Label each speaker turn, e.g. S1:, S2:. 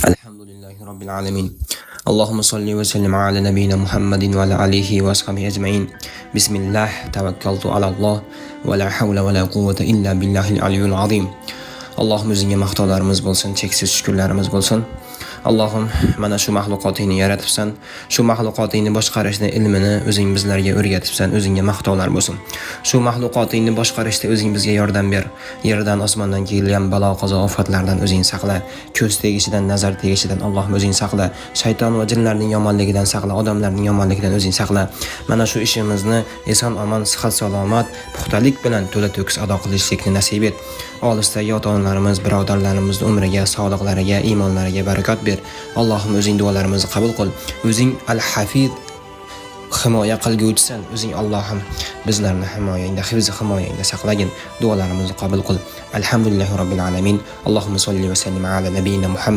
S1: Alhamdulillahi Rabbil alamin. Allahumma salli wa sallim ala nabiyyina Muhammadin wa ala alihi wa ashabihi ajma'in. Bismillah, tawakkaltu ala Allah wa la hawla wa la quwwata illa billahil aliyyil azim. Allohim o'zingga maqtovlarimiz bo'lsin, cheksiz shukrlarimiz bo'lsin. Allohim, mana shu mahluqotingni yaratibsan, shu mahluqotingni boshqarishni ilmini o'zing bizlarga o'rgatibsan, o'zingga maqtovlar bo'lsin. Shu mahluqotingni boshqarishda o'zing bizga yordam ber. Yerdan, osmondan kelgan balo, qazo, ofatlardan o'zing saqla. Ko'z tegishidan, nazar tegishidan Allohim o'zing saqla. Shayton va jinlarning yomonligidan saqla, odamlarning yomonligidan o'zing saqla. Mana shu ishimizni eson omon, sihat salomat, puxtalik bilan to'la to'kis ado qilishlikni nasib et. Olisdagi ota-onalarimiz, birodarlarimiz umriga, sog'liqlariga, iymonlariga barakot ber. Allohim o'zing duolarimizni qabul qil. O'zing al-Hafiz, himoya qilguvchisan. O'zing Allohim bizlarni himoyangda, himoyangda saqlagin. Duolarimizni qabul qil. Alhamdulillahi robbil alamin. Allohumma solli va sallim ala nabiyyina Muhammad